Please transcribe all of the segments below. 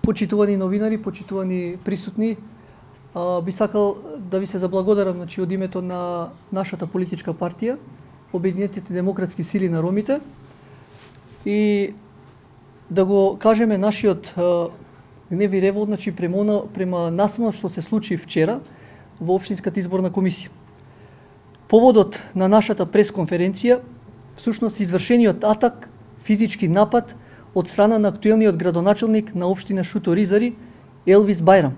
Почитувани новинари, почитувани присутни, би сакал да ви се заблагодарам од името на нашата политичка партија, Обединетите демократски сили на ромите, и да го кажеме нашиот гнев и револ према настанот што се случи вчера во Општинската изборна комисија. Поводот на нашата пресконференција всушност извршениот атак, физички напад од страна на актуелниот градоначалник на општина Шуто Ризари, Елвис Бајрам,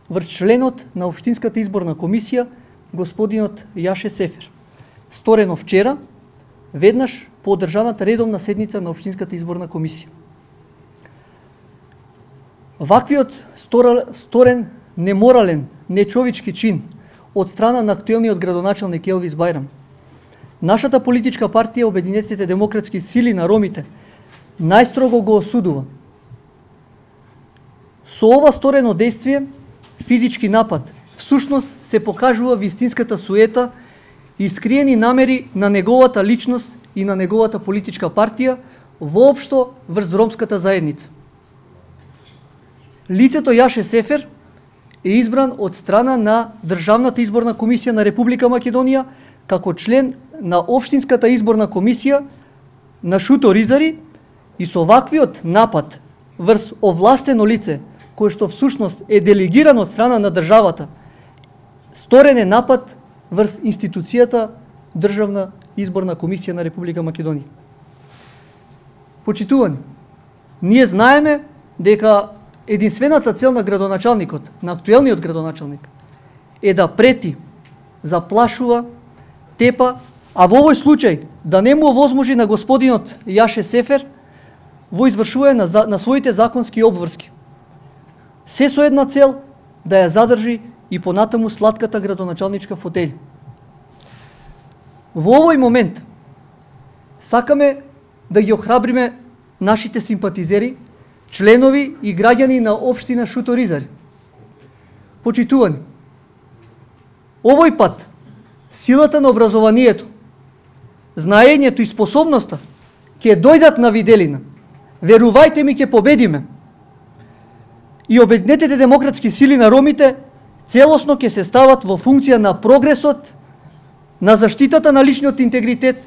врз членот на Општинската изборна комисија, господинот Јаше Сефер, сторено вчера, веднаш по одржаната редовна седница на Општинската изборна комисија. Ваквиот сторен неморален, нечовечки чин од страна на актуелниот градоначалник Елвис Бајрам, нашата политичка партија Обединетите демократски сили на ромите најстрого го осудува. Со ова сторено действие, физички напад, всушност се покажува вистинската суета и скриени намери на неговата личност и на неговата политичка партија воопшто врз ромската заедница. Лицето Јаше Сефер е избран од страна на Државната изборна комисија на Република Македонија како член на Општинската изборна комисија на Шуто Ризари, и со ваквиот напад врз овластено лице, кој што всушност е делегиран од страна на државата, сторен е напад врз институцијата Државна изборна комисија на Република Македонија. Почитувани, ние знаеме дека единствената цел на градоначалникот, на актуелниот градоначалник, е да прети, заплашува, тепа, а во овој случај да не му овозможи на господинот Јаше Сефер во извршување на своите законски обврски. Се со една цел да ја задржи и понатаму сладката градоначалничка фотелја. Во овој момент сакаме да ги охрабриме нашите симпатизери, членови и граѓани на општина Шуто Ризари. Почитувани, овој пат силата на образованието, знаењето и способноста ќе дојдат на виделина. Верувајте ми, ќе победиме. И Обединетите демократски сили на ромите целосно ќе се стават во функција на прогресот, на заштитата на личниот интегритет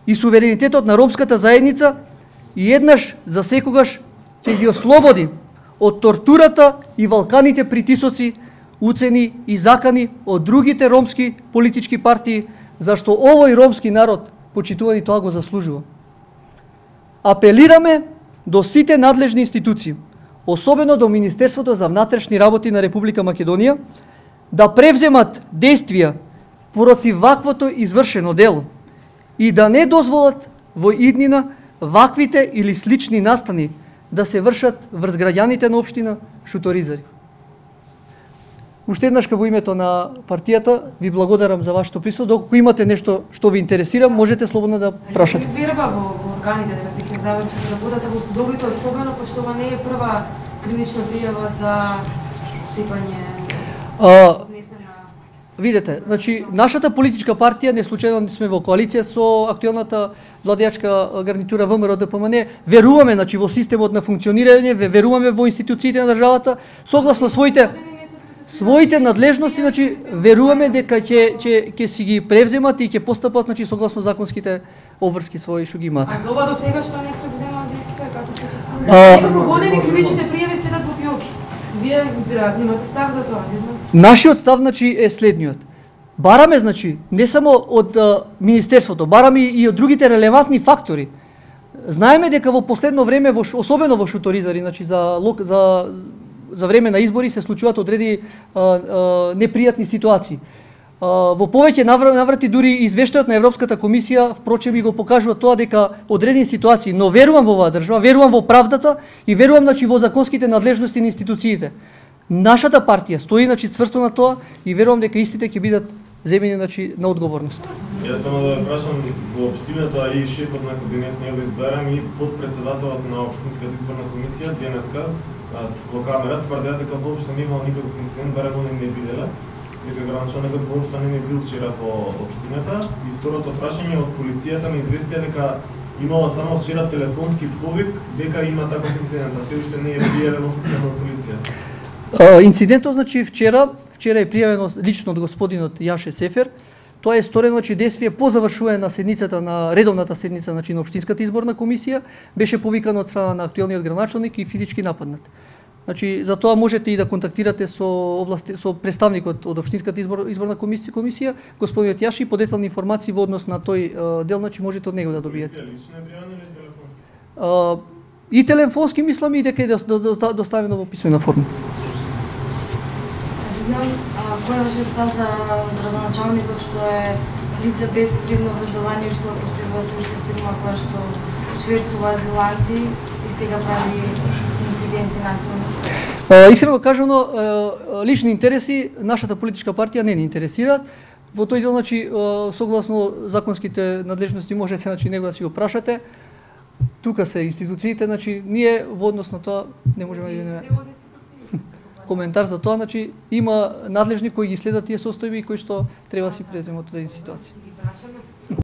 и суверенитетот на ромската заедница, и еднаш за секогаш ќе ги ослободи од тортурата и валканите притисоци, уцени и закани од другите ромски политички партии, зашто овој ромски народ, почитувани, тоа го заслужува. Апелираме до сите надлежни институции, особено до Министерството за внатрешни работи на Република Македонија, да превземат действија против ваквото извршено дело и да не дозволат во иднина ваквите или слични настани да се вршат врз граѓаните на општина Шуто Ризари. Уште еднаш во името на партијата ви благодарам за вашето присуство. Доколку имате нешто што ви интересира, можете слободно да прашате. Верба во органите да се заврши да работат во судовите, особено пошто ова не е прва кривична пријава за типање Видете, значи нашата политичка партија, не случајно сме во коалиција со актуелната владеачка гарнитура ВМРО ДПМН, веруваме значи во системот на функционирање, веруваме во институциите на државата, согласно своите надлежности, значи веруваме дека ќе си ги превземат и ќе постапат значи согласно законските обврски своји што ги имаат. А за ова до сега што не превземаат действија, како се тоа? Некако години кривичните пријави седат во фиоки. Вие веројатно имате став за тоа, не знам. Нашиот став значи е следниот. Бараме значи не само од министерството, бараме и од другите релевантни фактори. Знаеме дека во последно време, особено во Шуто Ризари, значи за време на избори се случуваат одредени непријатни ситуации. Во повеќе наврати дури извештајот на Европската комисија впрочем и го покажува тоа дека одредени ситуации, но верувам во оваа држава, верувам во правдата и верувам значи во законските надлежности на институциите. Нашата партија стои значи цврсто на тоа и верувам дека истите ќе бидат земени значи на одговорност. Јас само да прашам во општината и шефот на кабинет Елвис Бајрам и подпредседателот на Општинската изборна комисија денеска во камера тврдеа дека воопшто не имало никаков инцидент, барем они не виделе. Дека градоначалникот воопшто не бил вчера во општината. И второто прашање од полицијата ме известија дека имало само вчера телефонски повик дека има таков инцидент, а се уште не е пријавен официјално од полиција. Инцидентот, значи, вчера е пријавено лично од господинот Јаше Сефер. Тоа е сторено, значи, действие по завршување на седницата, на редовната седница, значи, на Општинската изборна комисија, беше повикано од страна на актуелниот градоначалник и физички нападнат. Значи, за тоа можете и да контактирате со представникот од Општинската изборна комисија, господинот Јаши, по детални информации во однос на тој дел, значи можете од него да добиете. Лично е пријавено или телефонски? И телефонски мислам и дека е доставено во писмена форма. Знам, кој беше став за градоначалникот што е лице без средно образование што постигува уште фирма која што шверцува азиланти и сега прави инциденти насилно? Искрено кажано, лични интереси нашата политичка партија не ни интересираат. Во тој дел, значи, согласно законските надлежности можете, значи, него да си го прашате. Тука се институциите, значи, ние во однос на тоа не можеме да видиме коментар за тоа, значи, има надлежни кои ги следат тие состојби и кои што треба да си предземат од една ситуација.